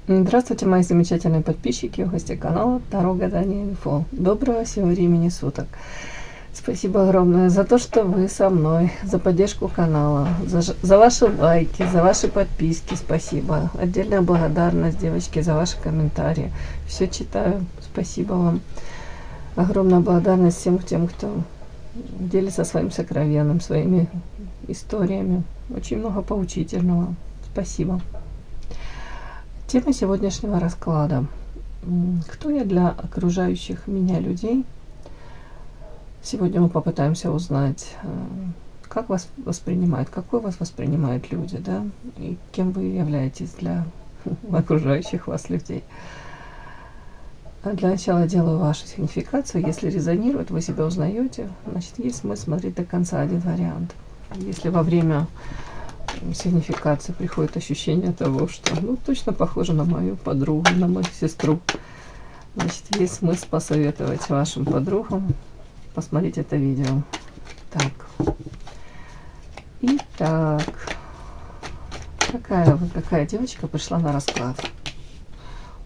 Здравствуйте, мои замечательные подписчики, гости канала Таро Гадание Инфо. Доброго всего времени суток. Спасибо огромное за то, что вы со мной, за поддержку канала, за ваши лайки, за ваши подписки. Спасибо. Отдельная благодарность, девочки, за ваши комментарии. Все читаю. Спасибо вам. Огромная благодарность всем тем, кто делится своим сокровенным, своими историями. Очень много поучительного. Спасибо. Тема сегодняшнего расклада. Кто я для окружающих меня людей? Сегодня мы попытаемся узнать, как вас воспринимают, какой вас воспринимают люди, да, и кем вы являетесь для окружающих вас людей. А для начала делаю вашу сигнификацию. Если резонирует, вы себя узнаете, значит, есть смысл смотреть до конца один вариант. Если во время сигнификации приходит ощущение того, что точно похоже на мою подругу, на мою сестру, значит, есть смысл посоветовать вашим подругам посмотреть это видео. Так. Итак, какая девочка пришла на расклад?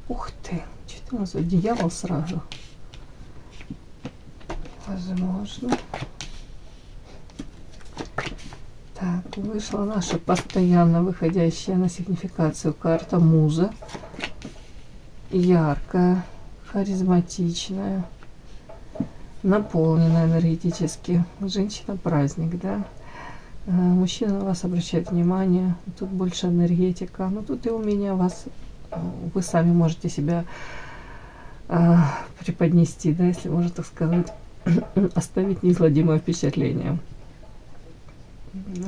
Ух ты, что-то у нас дьявол сразу. Возможно. Так, вышла наша постоянно выходящая на сигнификацию карта Муза. Яркая, харизматичная, наполненная энергетически. Женщина-праздник, да? Мужчина на вас обращает внимание. Тут больше энергетика. Но тут и у меня вас... Вы сами можете себя преподнести, да, если можно так сказать. Оставить неизгладимое впечатление.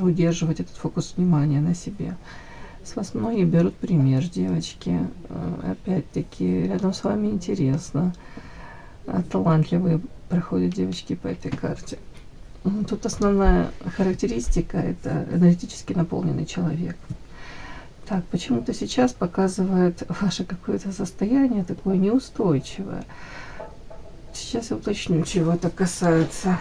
Удерживать этот фокус внимания на себе. С вас многие берут пример, девочки. Опять-таки, рядом с вами интересно. Талантливые проходят девочки по этой карте. Тут основная характеристика — это энергетически наполненный человек. Так, почему-то сейчас показывает ваше какое-то состояние такое неустойчивое. Сейчас я уточню, чего это касается.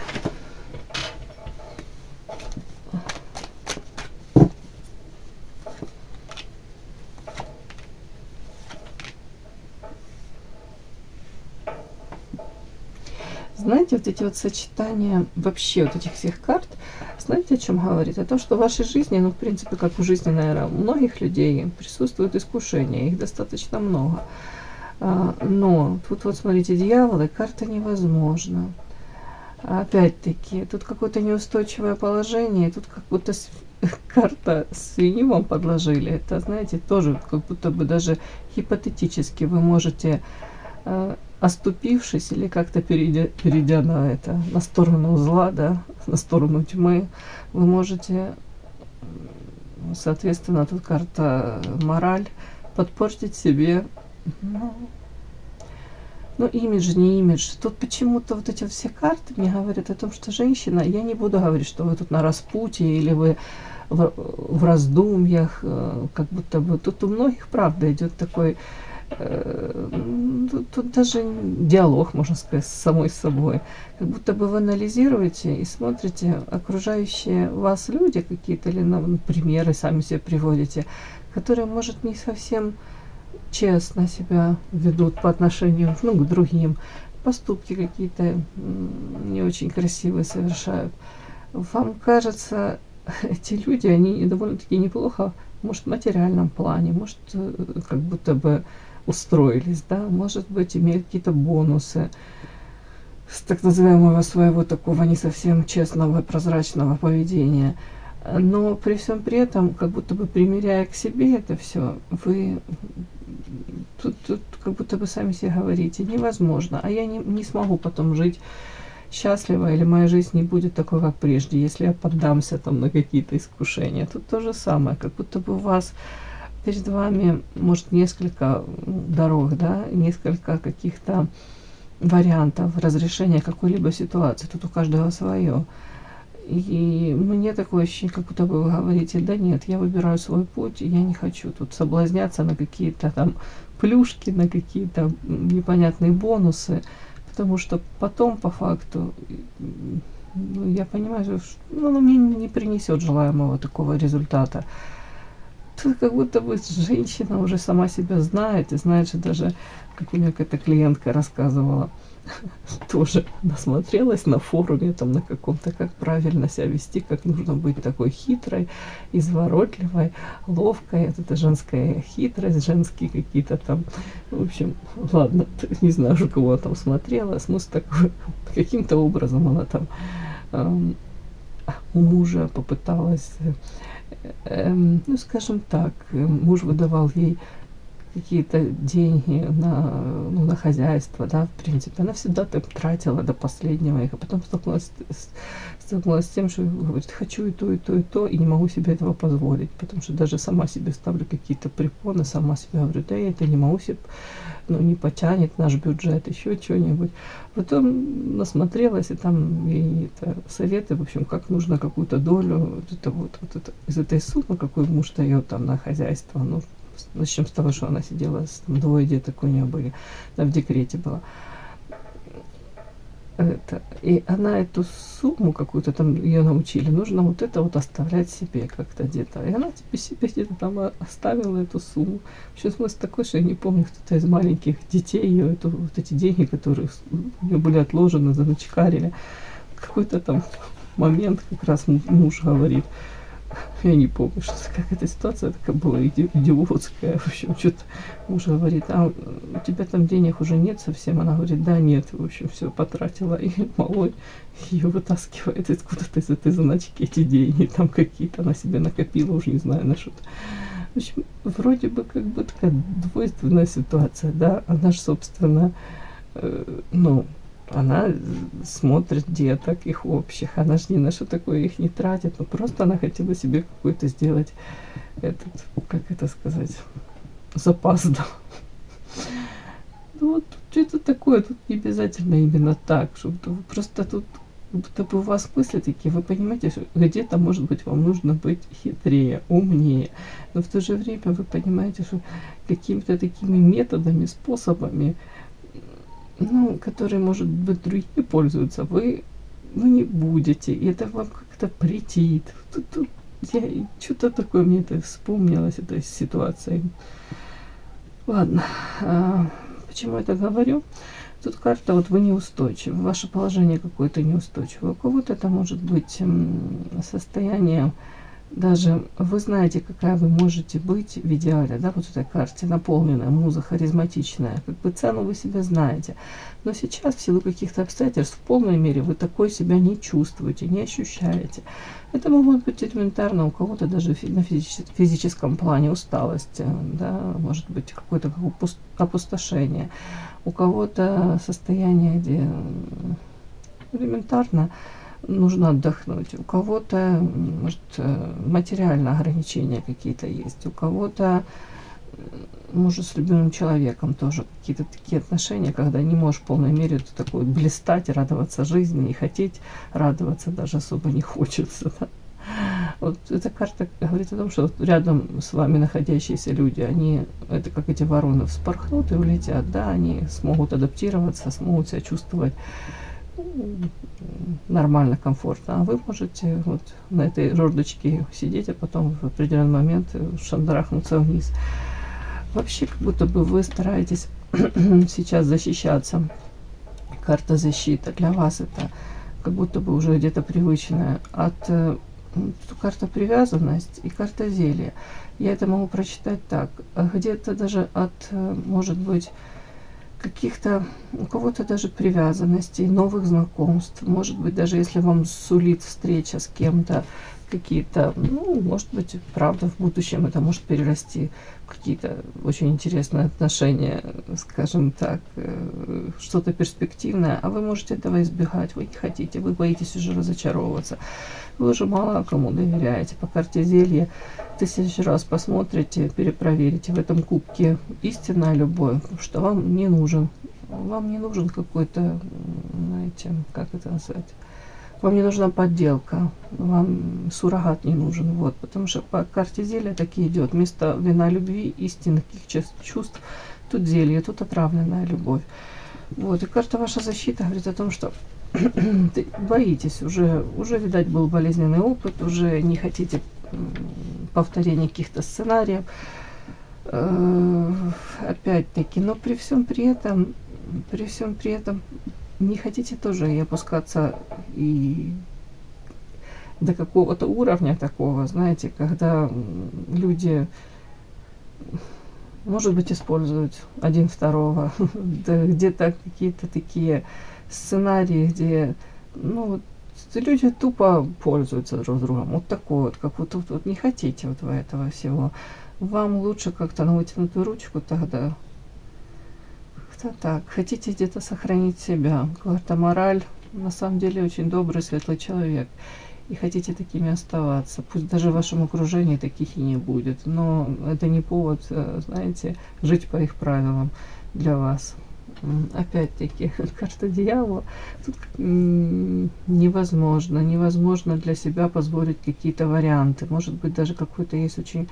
Знаете, вот эти вот сочетания вообще вот этих всех карт, знаете, о чем говорит? О том, что в вашей жизни, в принципе, как в жизни, наверное, у многих людей присутствует искушение, их достаточно много. Но тут вот, смотрите, дьявол и карта невозможно. Опять-таки, тут какое-то неустойчивое положение, тут как будто карта свинью вам подложили. Это, знаете, тоже как будто бы даже гипотетически вы можете... оступившись или как-то перейдя на сторону зла, да, на сторону тьмы, вы можете, соответственно, тут карта мораль, подпортить себе, имидж, не имидж. Тут почему-то вот эти все карты мне говорят о том, что женщина, я не буду говорить, что вы тут на распутье или вы в раздумьях, как будто бы тут у многих, правда, идет такой... Тут даже диалог, можно сказать, с самой собой. Как будто бы вы анализируете и смотрите окружающие вас люди какие-то, или примеры сами себе приводите, которые, может, не совсем честно себя ведут по отношению к другим. Поступки какие-то не очень красивые совершают. Вам кажется, эти люди, они довольно-таки неплохо, может, в материальном плане, может, как будто бы устроились, да, может быть, имеют какие-то бонусы с так называемого своего такого не совсем честного, прозрачного поведения. Но при всем при этом, как будто бы примеряя к себе это все, вы тут как будто бы сами себе говорите, невозможно, а я не смогу потом жить счастливо, или моя жизнь не будет такой, как прежде, если я поддамся там на какие-то искушения. Тут то же самое, как будто бы у вас перед вами, может, несколько дорог, да, несколько каких-то вариантов разрешения какой-либо ситуации. Тут у каждого свое. И мне такое ощущение, как будто бы вы говорите, да нет, я выбираю свой путь, и я не хочу тут соблазняться на какие-то там плюшки, на какие-то непонятные бонусы, потому что потом, по факту, я понимаю, что оно мне не принесет желаемого такого результата. тут как будто бы женщина уже сама себя знает, и знает, что даже, как у меня какая-то клиентка рассказывала, тоже насмотрелась на форуме там на каком-то, как правильно себя вести, как нужно быть такой хитрой, изворотливой, ловкой. Это женская хитрость, женские какие-то там, в общем, ладно, не знаю, что кого там смотрела, смысл такой, каким-то образом она там у мужа попыталась, ну, скажем так, муж выдавал ей какие-то деньги на, ну, на хозяйство, да, в принципе. Она всегда так тратила до последнего, и потом столкнулась с тем, что говорит, хочу и то, и то, и то, и не могу себе этого позволить, потому что даже сама себе ставлю какие-то препоны, сама себе говорю, да я это не могу себе, ну, не потянет наш бюджет, еще что-нибудь. Потом насмотрелась, и там ей это советы, в общем, как нужно какую-то долю, вот это, из этой суммы, какой муж дает там на хозяйство, ну, начнем с того, что она сидела, там, 2 деток у нее были, она в декрете была. И она эту сумму какую-то там ее научили, нужно вот это вот оставлять себе как-то где-то. И она себе где-то там оставила эту сумму. В общем, смысл такой, что я не помню, кто-то из маленьких детей ее, вот эти деньги, которые у нее были отложены, заначкарили. Какой-то там момент как раз муж говорит, я не помню, что как эта ситуация такая была идиотская. В общем, что-то муж говорит, а у тебя там денег уже нет совсем? Она говорит, да нет, в общем, все потратила. И малой ее вытаскивает откуда-то из этой заначки эти деньги, там какие-то она себе накопила, уже не знаю на что-то. В общем, вроде бы как бы такая двойственная ситуация, да, она же, собственно, ну, она смотрит деток, их общих, она же ни на что такое их не тратит, но просто она хотела себе какой-то сделать этот, как это сказать, запас, да. Ну вот что-то такое, тут не обязательно именно так, чтобы просто тут будто бы у вас мысли такие, вы понимаете, что где-то, может быть, вам нужно быть хитрее, умнее, но в то же время вы понимаете, что какими-то такими методами, способами, ну, которые, может быть, другие пользуются, вы не будете, и это вам как-то претит. Тут я что-то такое мне это вспомнилось, эта ситуация. Ладно, почему я это говорю? Тут карта, вот вы неустойчивы, ваше положение какое-то неустойчивое. У кого-то это может быть состояние, даже вы знаете, какая вы можете быть в идеале, да, вот в этой карте, наполненная, муза, харизматичная, как бы цену вы себя знаете. Но сейчас, в силу каких-то обстоятельств, в полной мере вы такой себя не чувствуете, не ощущаете. Это может быть элементарно, у кого-то даже на физическом плане усталость, да, может быть какое-то опустошение, у кого-то состояние, где элементарно нужно отдохнуть. У кого-то, может, материальные ограничения какие-то есть. У кого-то, может, с любимым человеком тоже какие-то такие отношения, когда не можешь в полной мере такой блистать, радоваться жизни и хотеть радоваться даже особо не хочется. Да? Вот эта карта говорит о том, что вот рядом с вами находящиеся люди, они, это как эти вороны, вспорхнут и улетят, да, они смогут адаптироваться, смогут себя чувствовать нормально, комфортно. А вы можете вот на этой жердочке сидеть, а потом в определенный момент шандарахнуться вниз. Вообще, как будто бы вы стараетесь сейчас защищаться. Карта защиты для вас это как будто бы уже где-то привычная. Карта привязанность и карта зелья. Я это могу прочитать так. Где-то даже от, может быть, каких-то, у кого-то даже привязанностей, новых знакомств. Может быть, даже если вам сулит встреча с кем-то, какие-то, ну, может быть, правда, в будущем это может перерасти в какие-то очень интересные отношения, скажем так, что-то перспективное, а вы можете этого избегать, вы не хотите, вы боитесь уже разочаровываться, вы уже мало кому доверяете. По карте зелья 1000 раз посмотрите, перепроверите в этом кубке истинная любовь, что вам не нужен какой-то, знаете, как это назвать, вам не нужна подделка, вам суррогат не нужен, вот, потому что по карте зелья таки идет вместо вина любви, истинных чувств, тут зелье, тут отравленная любовь. Вот, и карта ваша защита говорит о том, что боитесь, уже, видать, был болезненный опыт, уже не хотите повторение каких-то сценариев. Опять-таки, но при всем при этом не хотите тоже и опускаться и до какого-то уровня такого, знаете, когда люди, может быть, используют один второго, да, где-то какие-то такие сценарии, где, ну, вот, люди тупо пользуются друг другом. Вот такое вот, как вот тут вот не хотите вот вы этого всего. Вам лучше как-то на вытянутую ручку тогда. Как-то так. Хотите где-то сохранить себя. Какая-то мораль. На самом деле очень добрый, светлый человек. И хотите такими оставаться. Пусть даже в вашем окружении таких и не будет. Но это не повод, знаете, жить по их правилам для вас. Опять-таки, карта дьявола. Тут невозможно для себя позволить какие-то варианты. Может быть, даже какой-то есть очень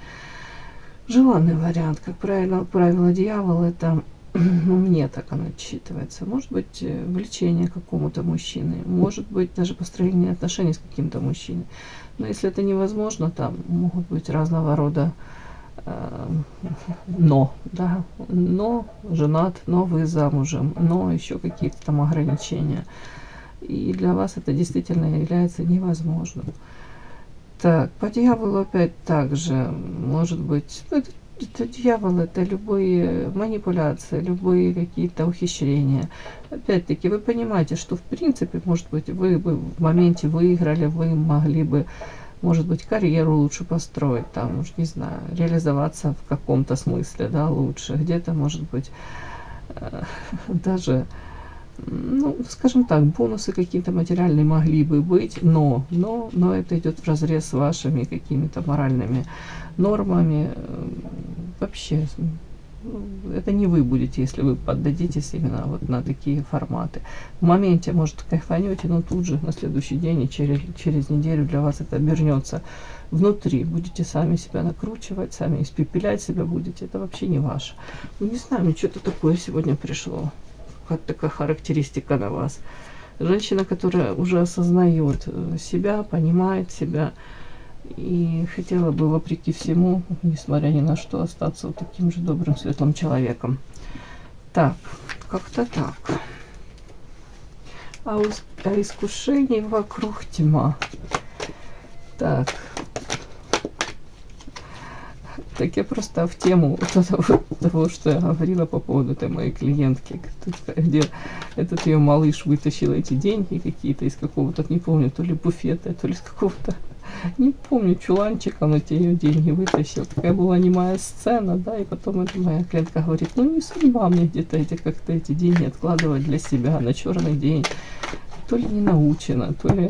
желанный вариант. Как правило дьявола, это, ну, мне так оно считывается. Может быть, влечение к какому-то мужчине. Может быть, даже построение отношений с каким-то мужчиной. Но если это невозможно, там могут быть разного рода но женат, но вы замужем, но еще какие-то там ограничения. И для вас это действительно является невозможным. Так, по дьяволу опять так же, может быть, это дьявол, это любые манипуляции, любые какие-то ухищрения. Опять-таки, вы понимаете, что в принципе, может быть, вы бы в моменте выиграли, вы могли бы, может быть, карьеру лучше построить, там, уж не знаю, реализоваться в каком-то смысле, да, лучше. Где-то, может быть, даже, ну, скажем так, бонусы какие-то материальные могли бы быть, но это идет вразрез с вашими какими-то моральными нормами. Вообще, это не вы будете, если вы поддадитесь именно вот на такие форматы. В моменте, может, кайфанете, но тут же на следующий день и через неделю для вас это обернется внутри. Будете сами себя накручивать, сами испепелять себя будете. Это вообще не ваше. Ну, не знаю, мне что-то такое сегодня пришло. Какая-то такая характеристика на вас. Женщина, которая уже осознает себя, понимает себя и хотела бы, вопреки всему, несмотря ни на что, остаться вот таким же добрым, светлым человеком. Так, как-то так. А искушений вокруг тьма. Так. Так я просто в тему того, что я говорила по поводу этой моей клиентки, где этот ее малыш вытащил эти деньги какие-то из какого-то, не помню, то ли буфета, то ли из какого-то, не помню, чуланчика, он эти ее деньги вытащил. Такая была немая сцена, да, и потом эта моя клиентка говорит, ну не судьба мне где-то как-то эти деньги откладывать для себя на черный день. То ли не научена, то ли...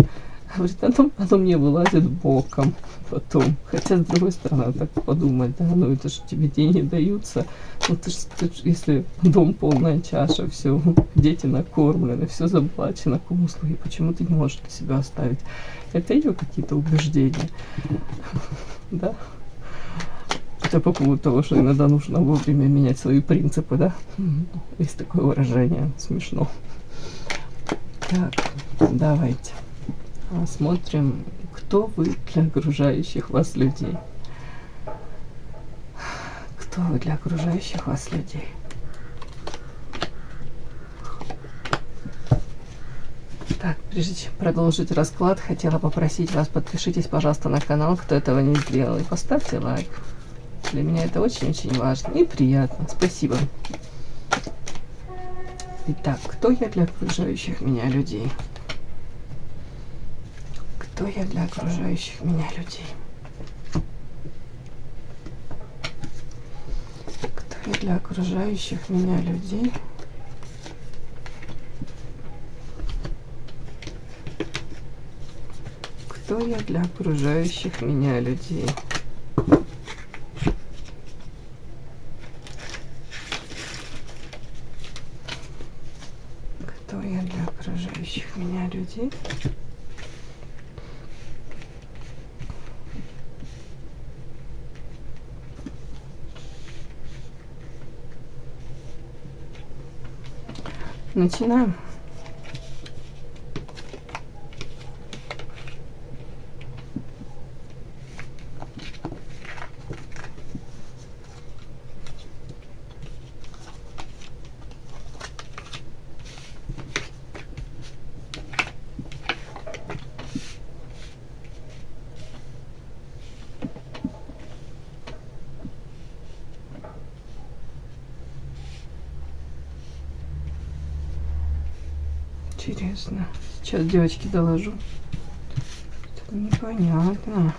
Говорит, оно мне вылазит боком потом. Хотя, с другой стороны, так подумать, да, ну это же тебе деньги даются. Ну ты ж, если дом полная чаша, все, дети накормлены, все заплачено, кому услуги, почему ты не можешь для себя оставить? Это ее какие-то убеждения, да? Это по поводу того, что иногда нужно вовремя менять свои принципы, да? Есть такое выражение, смешно. Так, давайте. Смотрим, кто вы для окружающих вас людей. Кто вы для окружающих вас людей. Так, прежде чем продолжить расклад, хотела попросить вас, подпишитесь, пожалуйста, на канал, кто этого не сделал, и поставьте лайк. Для меня это очень-очень важно и приятно. Спасибо. Итак, кто я для окружающих меня людей? Кто я для окружающих меня людей? Кто я для окружающих меня людей? Кто я для окружающих меня людей? Кто я для окружающих меня людей? Начинаем. Интересно. Сейчас девочки доложу. Это непонятно.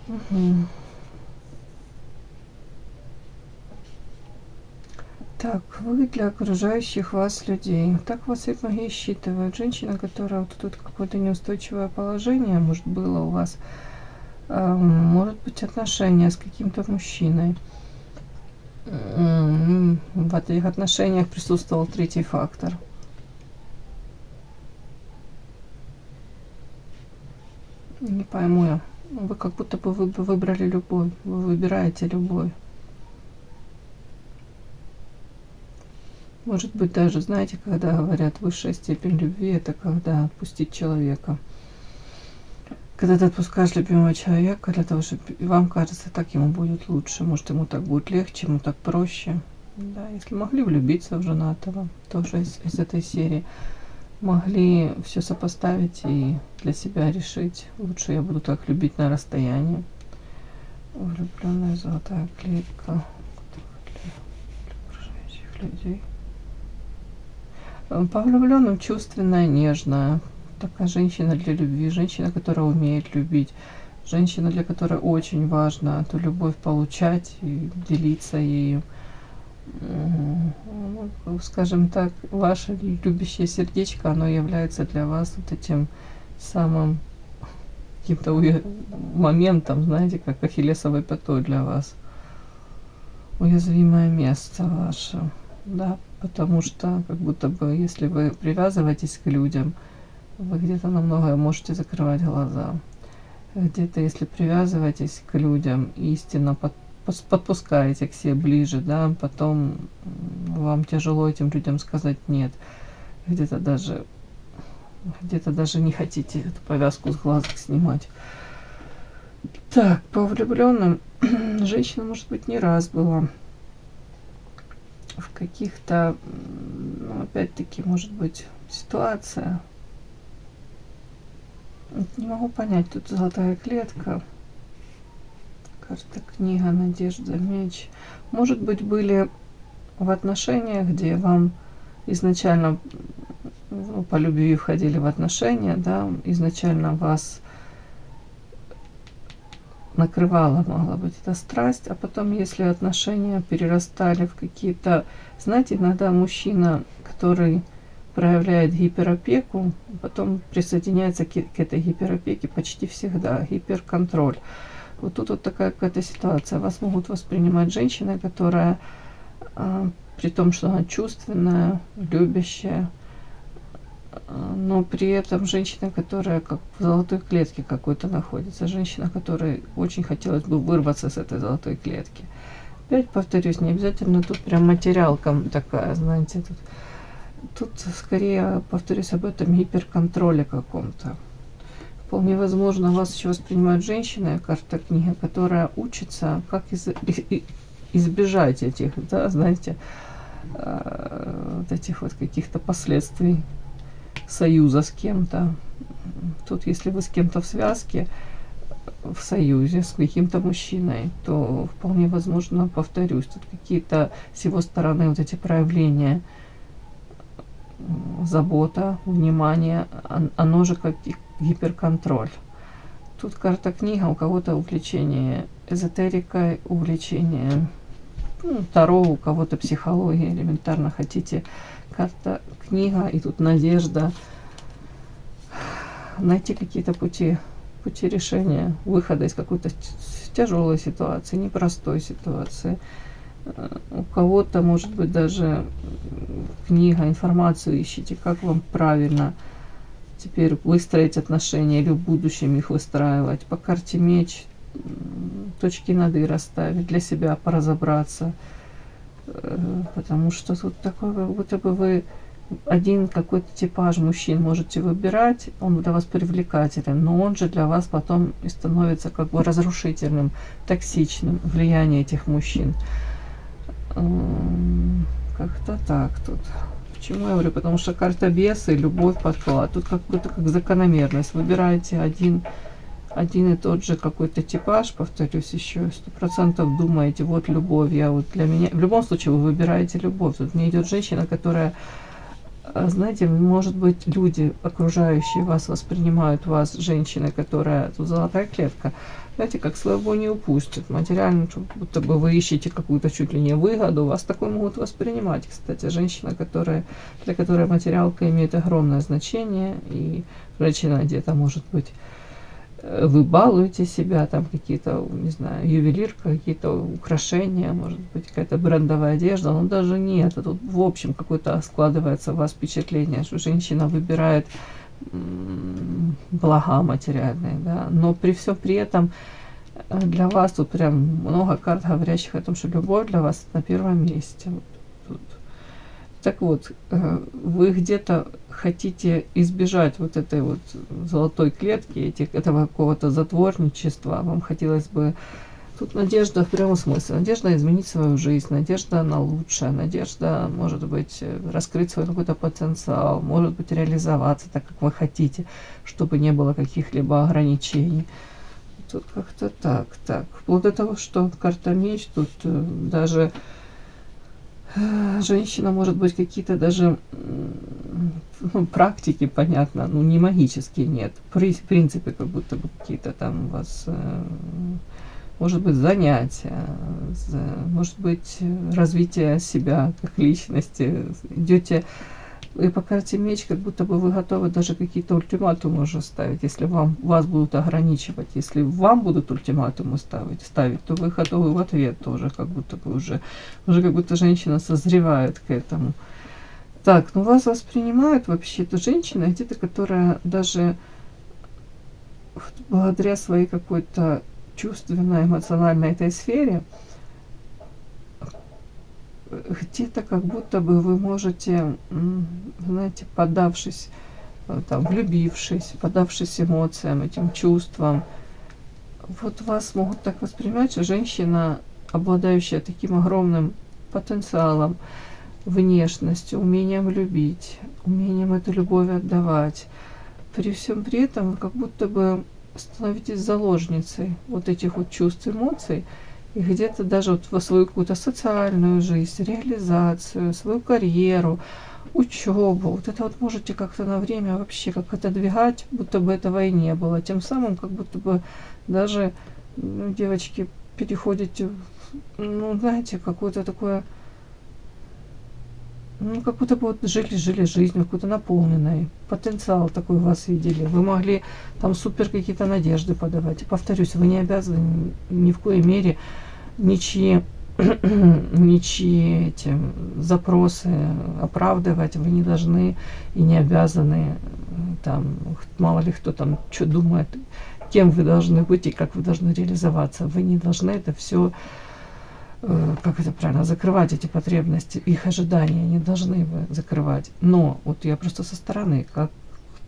Угу. Так, вы для окружающих вас людей. Так вас и маги считывают. Женщина, которая вот тут какое-то неустойчивое положение, может, было у вас, может быть, отношения с каким-то мужчиной. В этих отношениях присутствовал третий фактор. Не пойму я. Вы как будто бы выбрали любовь. Вы выбираете любовь. Может быть, даже, знаете, когда говорят высшая степень любви, это когда отпустить человека. Когда ты отпускаешь любимого человека для того, чтобы вам кажется, так ему будет лучше. Может, ему так будет легче, ему так проще. Да, если могли влюбиться в женатого, тоже из этой серии. Могли все сопоставить и для себя решить. Лучше я буду так любить на расстоянии. Влюбленная золотая клетка для окружающих людей. По влюбленным чувственная, нежная. Такая женщина для любви. Женщина, которая умеет любить. Женщина, для которой очень важно эту любовь получать и делиться ею. Ну, скажем так, ваше любящее сердечко, оно является для вас вот этим самым каким-то моментом, знаете, как ахиллесовой пятой для вас. Уязвимое место ваше. Да, потому что как будто бы, если вы привязываетесь к людям, вы где-то на многое можете закрывать глаза. Где-то, если привязываетесь к людям, истинно подпускаете к себе ближе, да, потом вам тяжело этим людям сказать нет. Где-то даже не хотите эту повязку с глаз снимать. Так, по влюбленным женщина, может быть, не раз была в каких-то, ну, опять-таки, может быть, ситуация. Не могу понять, тут золотая клетка. Карта книга, надежда, меч. Может быть, были в отношениях, где вам изначально, ну, по любви входили в отношения, да, изначально вас накрывала, могла быть, эта страсть, а потом, если отношения перерастали в какие-то, знаете, иногда мужчина, который проявляет гиперопеку, потом присоединяется к этой гиперопеке почти всегда, гиперконтроль. Вот тут вот такая какая-то ситуация. Вас могут воспринимать женщиной, которая, при том, что она чувственная, любящая, но при этом женщина, которая как в золотой клетке какой-то находится. Женщина, которой очень хотелось бы вырваться с этой золотой клетки. Опять повторюсь, не обязательно тут прям материалка такая, знаете, тут скорее, повторюсь, об этом гиперконтроле каком-то. Вполне возможно, вас еще воспринимают женщиной, карта книга, которая учится, как избежать этих, да, знаете, вот этих вот каких-то последствий союза с кем-то. Тут, если вы с кем-то в связке, в союзе с каким-то мужчиной, то вполне возможно, повторюсь, тут какие-то с его стороны вот эти проявления, забота, внимание, оно же как гиперконтроль. Тут карта книга, у кого-то увлечение эзотерикой, увлечение, ну, таро, у кого-то психология, элементарно хотите. Карта книга, и тут надежда. Найти какие-то пути решения, выхода из какой-то тяжелой ситуации, непростой ситуации. У кого-то, может быть, даже книга, информацию ищите, как вам правильно теперь выстроить отношения или в будущем их выстраивать. По карте меч точки над «и» расставить, для себя поразобраться. Потому что тут такое, как будто бы вы один какой-то типаж мужчин можете выбирать, он для вас привлекателен, но он же для вас потом и становится как бы разрушительным, токсичным, влияние этих мужчин. Как-то так тут. Почему я говорю? Потому что карта беса и любовь подклад. Тут как будто как закономерность. Выбираете один и тот же какой-то типаж, повторюсь еще, 100% думаете, вот любовь, я вот для меня. В любом случае вы выбираете любовь. Тут мне идет женщина, которая, знаете, может быть, люди, окружающие вас, воспринимают вас, женщина, которая, тут золотая клетка, знаете, как своего не упустит. Материально, будто бы вы ищете какую-то чуть ли не выгоду, вас такой могут воспринимать. Кстати, женщина, для которой материалка имеет огромное значение, и женщина где-то, может быть, вы балуете себя, там какие-то, не знаю, ювелирка, какие-то украшения, может быть, какая-то брендовая одежда, но даже нет. А тут, в общем, какое-то складывается у вас впечатление, что женщина выбирает блага материальные, да, но при всем при этом для вас тут прям много карт, говорящих о том, что любовь для вас на первом месте. Вот тут. Так вот, вы где-то хотите избежать вот этой вот золотой клетки, этого какого-то затворничества. Вам хотелось бы... Тут надежда в прямом смысле. Надежда изменить свою жизнь, надежда на лучшее, надежда, может быть, раскрыть свой какой-то потенциал, может быть, реализоваться так, как вы хотите, чтобы не было каких-либо ограничений. Тут как-то так. Вплоть до того, что карта меч, тут даже женщина, может быть, какие-то даже практики, понятно, не магические, нет. В принципе, как будто бы какие-то там у вас... может быть, занятия, может быть, развитие себя как личности. Идете, и по карте меч, как будто бы вы готовы даже какие-то ультиматумы уже ставить, если вас будут ограничивать. Если вам будут ультиматумы ставить, то вы готовы в ответ тоже, как будто бы уже как будто женщина созревает к этому. Так, вас воспринимают вообще-то женщина, где-то, которая даже благодаря своей какой-то чувственной, эмоциональной этой сфере, где-то как будто бы вы можете, знаете, поддавшись, там, влюбившись, поддавшись эмоциям, этим чувствам, вот вас могут так воспринимать, что женщина, обладающая таким огромным потенциалом, внешностью, умением любить, умением эту любовь отдавать, при всем при этом вы как будто бы становитесь заложницей вот этих вот чувств, эмоций, и где-то даже вот во свою какую-то социальную жизнь, реализацию, свою карьеру, учебу, вот это вот можете как-то на время вообще как отодвигать, будто бы этого и не было. Тем самым как будто бы даже, девочки, переходите, знаете, какое-то такое, как будто бы вот жили жизнью, какой-то наполненной. Потенциал такой у вас видели. Вы могли там супер какие-то надежды подавать. И повторюсь, вы не обязаны ни в коей мере ничьи эти запросы оправдывать. Вы не должны и не обязаны, там, мало ли кто там что думает, кем вы должны быть и как вы должны реализоваться. Вы не должны это все, как это правильно, закрывать эти потребности, их ожидания не должны вы закрывать. Но вот я просто со стороны, как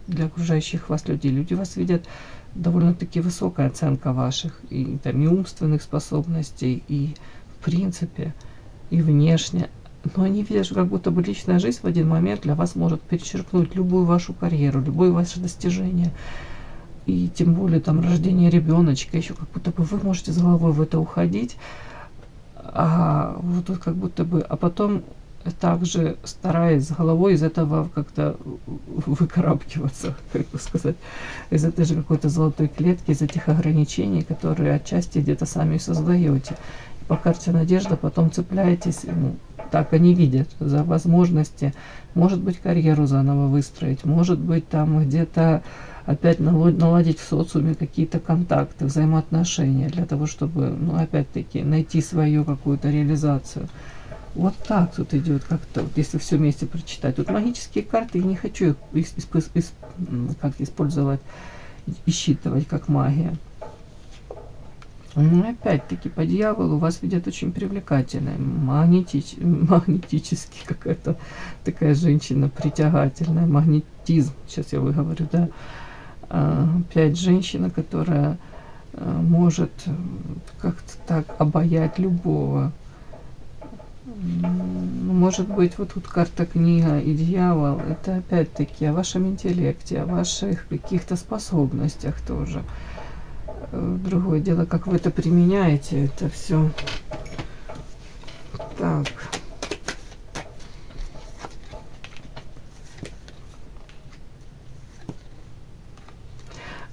для окружающих вас людей, люди вас видят довольно-таки высокая оценка ваших и, там, и умственных способностей, и в принципе, и внешне. Но они видят, что как будто бы личная жизнь в один момент для вас может перечеркнуть любую вашу карьеру, любое ваше достижение. И тем более там рождение ребеночка, еще как будто бы вы можете с головой в это уходить, а вот тут как будто бы, а потом также стараясь с головой из этого как-то выкарабкиваться, как бы сказать, из этой же какой-то золотой клетки, из этих ограничений, которые отчасти где-то сами создаете. По карте надежда потом цепляетесь, так они видят, за возможности, может быть, карьеру заново выстроить, может быть, там где-то опять наладить в социуме какие-то контакты, взаимоотношения, для того, чтобы, опять-таки, найти свою какую-то реализацию. Вот так тут идет как-то, вот если все вместе прочитать. Тут магические карты, я не хочу их как использовать и считывать как магия. Опять-таки, по дьяволу вас видят очень привлекательной, магнетически какая-то такая женщина, притягательная, магнетизм, сейчас я выговорю, да. Опять женщина, которая может как-то так обаять любого. может быть, вот тут карта книга и дьявол, это опять-таки о вашем интеллекте, о ваших каких-то способностях тоже. Другое дело, как вы это применяете, это все. Так.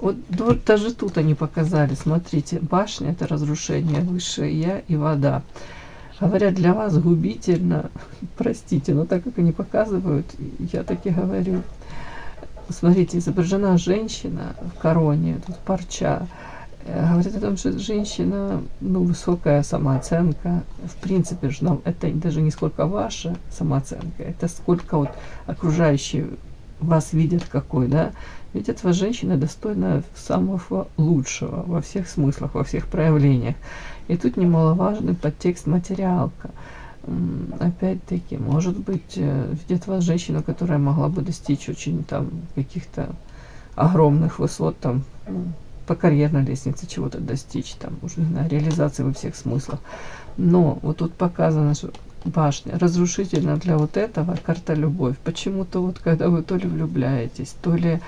Вот даже тут они показали, смотрите, башня — это разрушение, высшее я и вода. Говорят, для вас губительно, простите, но так как они показывают, я так и говорю. Смотрите, изображена женщина в короне, тут парча. Говорит о том, что женщина, ну, высокая самооценка. В принципе, это даже не сколько ваша самооценка, это сколько вот окружающие вас видят какой, да. Видят вас женщина достойная самого лучшего во всех смыслах, во всех проявлениях. И тут немаловажный подтекст материалка. Опять-таки, может быть, видят вас женщину, которая могла бы достичь очень там каких-то огромных высот, там, по карьерной лестнице чего-то достичь, там, уже не знаю, реализации во всех смыслах. Но вот тут показано, что башня разрушительна для вот этого, карта любовь. Почему-то вот когда вы то ли влюбляетесь, то ли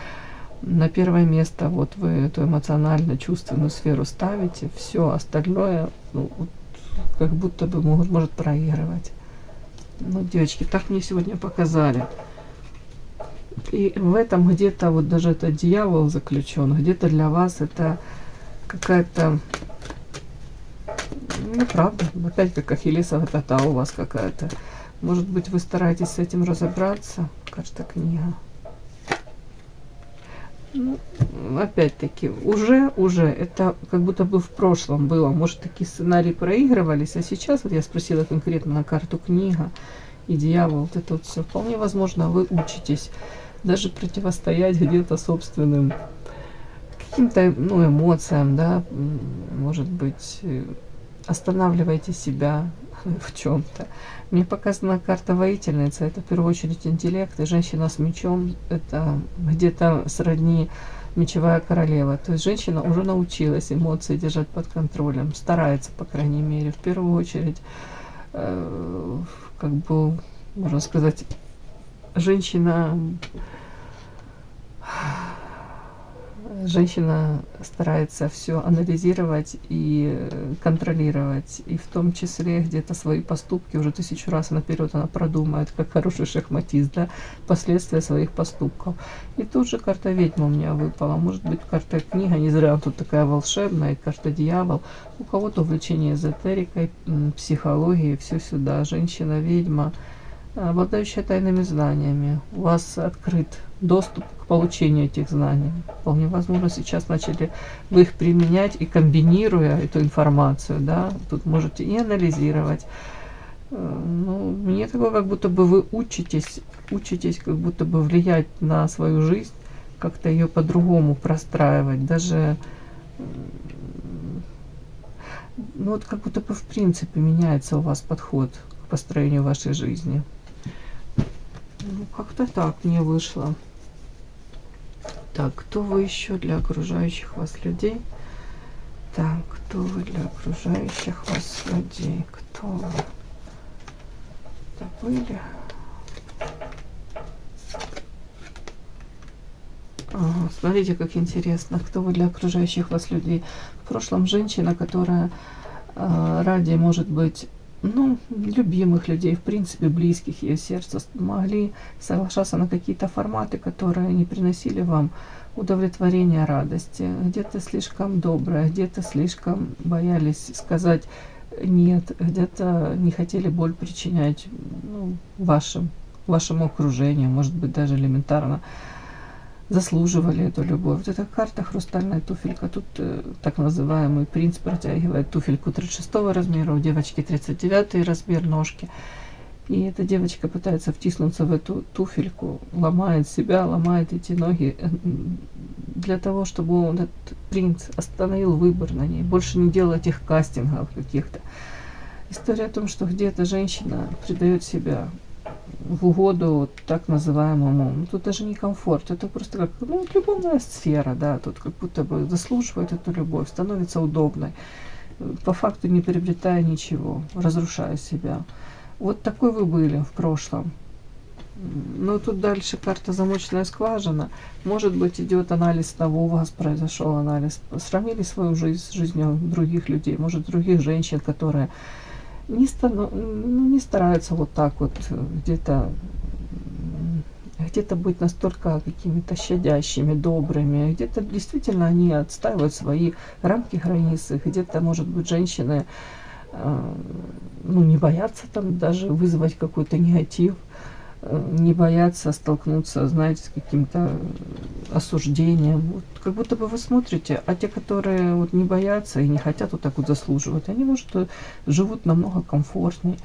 на первое место вот вы эту эмоционально-чувственную сферу ставите, все остальное, ну, вот, как будто бы может проигрывать. Ну, девочки, так мне сегодня показали. И в этом где-то вот даже этот дьявол заключен, где-то для вас это какая-то, ну, правда, опять как ахиллесова пята у вас какая-то. Может быть, вы стараетесь с этим разобраться, кажется, книга. Ну, опять-таки, уже это как будто бы в прошлом было. Может, такие сценарии проигрывались, а сейчас, вот я спросила конкретно на карту книга и дьявол, вот это вот все. Вполне возможно, вы учитесь даже противостоять где-то собственным каким-то, ну, эмоциям, да, может быть, останавливаете себя в чем-то. Мне показана карта воительница, это в первую очередь интеллект, и женщина с мечом, это где-то сродни мечевая королева. То есть женщина уже научилась эмоции держать под контролем, старается, по крайней мере, в первую очередь, как бы, можно сказать, женщина старается все анализировать и контролировать, и в том числе где-то свои поступки уже 1000 раз наперед она продумает, как хороший шахматист, да, последствия своих поступков. И тут же карта ведьма у меня выпала, может быть, карта книга, не зря тут такая волшебная, и карта дьявол. У кого-то увлечение эзотерикой, психологией, все сюда, женщина-ведьма, обладающая тайными знаниями. У вас открыт доступ к получению этих знаний. Вполне возможно, сейчас начали вы их применять, и комбинируя эту информацию, да, тут можете и анализировать. Ну, мне такое, как будто бы вы учитесь как будто бы влиять на свою жизнь, как-то ее по-другому простраивать, даже, ну, вот как будто бы в принципе меняется у вас подход к построению вашей жизни. Ну, как-то так мне вышло. Так, кто вы еще для окружающих вас людей? Так, кто вы для окружающих вас людей? Кто вы? Забыли? Ага, смотрите, как интересно. Кто вы для окружающих вас людей? В прошлом женщина, которая ради, может быть, ну, любимых людей, в принципе, близких ее сердцу, могли соглашаться на какие-то форматы, которые не приносили вам удовлетворения, радости. Где-то слишком доброе, где-то слишком боялись сказать нет, где-то не хотели боль причинять, ну, вашему окружению, может быть, даже элементарно заслуживали эту любовь. Вот эта карта хрустальная туфелька, тут так называемый принц протягивает туфельку 36 размера, у девочки 39 размер ножки. И эта девочка пытается втиснуться в эту туфельку, ломает себя, ломает эти ноги для того, чтобы он, этот принц, остановил выбор на ней, больше не делал этих кастингов каких-то. История о том, что где-то женщина предает себя в угоду так называемому, ну, тут даже не комфорт, это просто как, ну, любовная сфера, да, тут как будто бы заслуживает эту любовь, становится удобной, по факту не приобретая ничего, разрушая себя. Вот такой вы были в прошлом. Но тут дальше карта замочная скважина. Может быть, идет анализ того, у вас произошел анализ. Сравнили свою жизнь с жизнью других людей, может, других женщин, которые не стараются вот так вот где-то быть настолько какими-то щадящими, добрыми, где-то действительно они отстаивают свои рамки, границы, где-то, может быть, женщины не боятся там даже вызвать какой-то негатив, не боятся столкнуться, знаете, с каким-то осуждением. Вот, как будто бы вы смотрите, а те, которые вот не боятся и не хотят вот так вот заслуживать, они, может, живут намного комфортнее.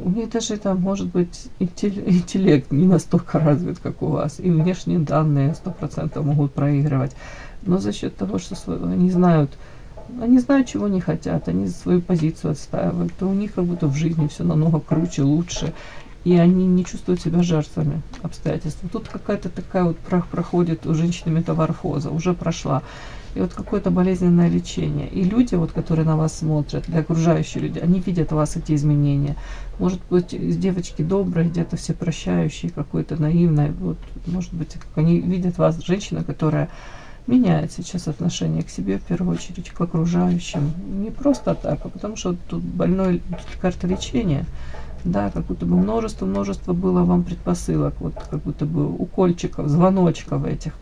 У них даже там, может быть, интеллект не настолько развит, как у вас, и внешние данные 100% могут проигрывать. Но за счет того, что они знают, чего не хотят, они свою позицию отстаивают, то у них как будто в жизни все намного круче, лучше, и они не чувствуют себя жертвами обстоятельств. Тут какая-то такая вот проходит у женщины метаморфоза, уже прошла. И вот какое-то болезненное лечение. И люди, вот, которые на вас смотрят, для окружающие люди, они видят в вас эти изменения. Может быть, девочки добрые, где-то все прощающие, какой-то наивной. Вот, может быть, они видят вас, женщина, которая меняет сейчас отношение к себе, в первую очередь, к окружающим. Не просто так, а потому что тут больной, тут карта лечения. Да, как будто бы множество было вам предпосылок, вот как будто бы укольчиков, звоночков этих.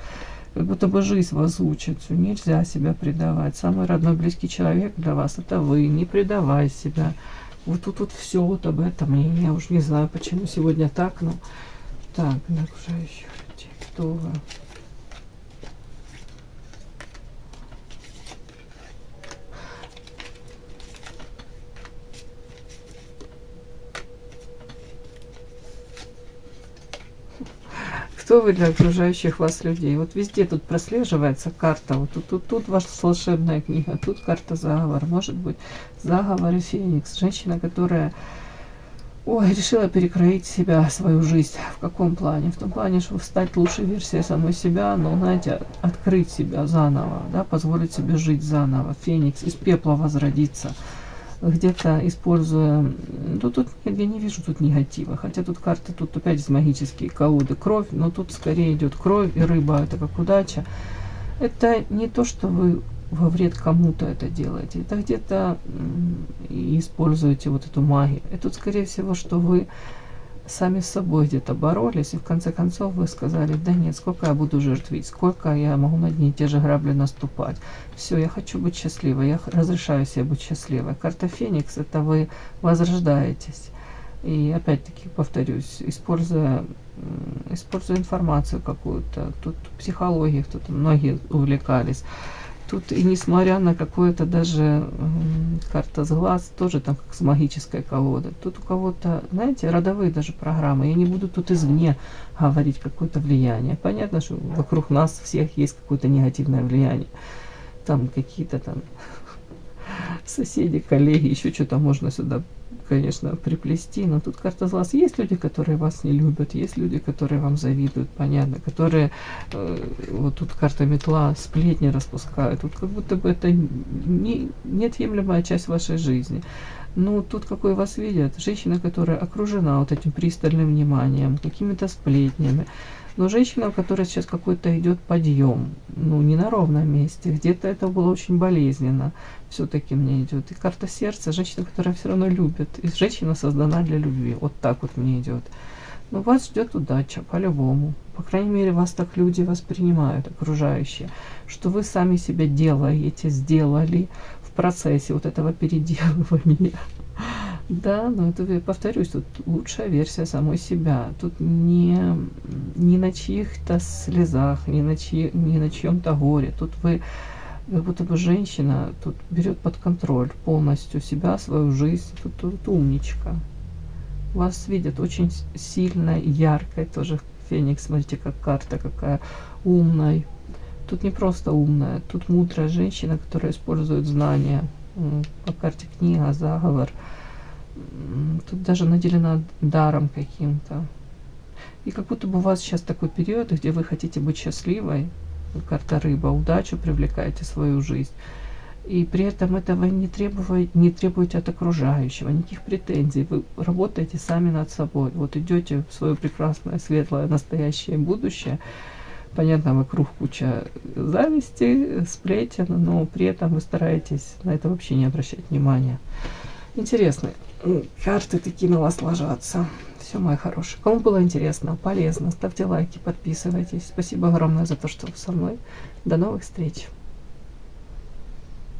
Как будто бы жизнь вас учит, нельзя себя предавать. Самый родной, близкий человек для вас — это вы, не предавай себя. Вот тут вот все вот об этом, и я уж не знаю, почему сегодня так, но так, на окружающих людей, кто вы? Кто вы для окружающих вас людей? Вот везде тут прослеживается карта. Вот тут ваша волшебная книга, тут карта заговор. Может быть, заговор и Феникс. Женщина, которая решила перекроить себя, свою жизнь. В каком плане? В том плане, чтобы стать лучшей версией самой себя, но, знаете, открыть себя заново, да, позволить себе жить заново. Феникс, из пепла возродиться. Где-то используя, тут я не вижу тут негатива, хотя тут карты, тут опять магические колоды, кровь, но тут скорее идет кровь и рыба, это как удача. Это не то, что вы во вред кому-то это делаете, это где-то используете вот эту магию. И тут, скорее всего, что вы сами с собой где-то боролись, и в конце концов вы сказали: да нет, сколько я буду жертвить, сколько я могу на одни и те же грабли наступать. Все, я хочу быть счастливой, я разрешаю себе быть счастливой. Карта Феникс — это вы возрождаетесь. И опять-таки повторюсь, используя информацию какую-то, тут психологией, тут многие увлекались. Тут и несмотря на какое-то даже карта с глаз, тоже там как с магической колоды. Тут у кого-то, знаете, родовые даже программы. Я не буду тут извне говорить какое-то влияние. Понятно, что вокруг нас всех есть какое-то негативное влияние. Там какие-то там соседи, коллеги, еще что-то можно сюда, конечно, приплести. Но тут карта с глаз. Есть люди, которые вас не любят, есть люди, которые вам завидуют, понятно, которые, вот тут карта метла, сплетни распускают. Тут как будто бы это неотъемлемая часть вашей жизни. Ну, тут какой вас видят? Женщина, которая окружена вот этим пристальным вниманием, какими-то сплетнями. Но женщина, у которой сейчас какой-то идет подъем, не на ровном месте, где-то это было очень болезненно, все-таки мне идет. И карта сердца, женщина, которая все равно любит, и женщина создана для любви, вот так вот мне идет. Но вас ждет удача, по-любому. По крайней мере, вас так люди воспринимают, окружающие, что вы сами себя сделали в процессе вот этого переделывания. Да, но это, я повторюсь, тут лучшая версия самой себя. Тут не на чьих-то слезах, не на чьем-то горе. Тут вы, как будто бы женщина, тут берет под контроль полностью себя, свою жизнь. Тут умничка. Вас видят очень сильно, яркой, тоже Феникс, смотрите, как карта какая умная. Тут не просто умная, тут мудрая женщина, которая использует знания. По карте книга, заговор. Тут даже наделена даром каким-то. И как будто бы у вас сейчас такой период, где вы хотите быть счастливой. Карта рыба, удачу привлекаете в свою жизнь. и при этом этого не требуете от окружающего, никаких претензий. Вы работаете сами над собой. Вот идете в свое прекрасное, светлое, настоящее будущее. Понятно, вокруг куча зависти, сплетен, но при этом вы стараетесь на это вообще не обращать внимания. Интересно, карты такие на вас ложатся. Все, мои хорошие. Кому было интересно, полезно, ставьте лайки, подписывайтесь. Спасибо огромное за то, что вы со мной. До новых встреч.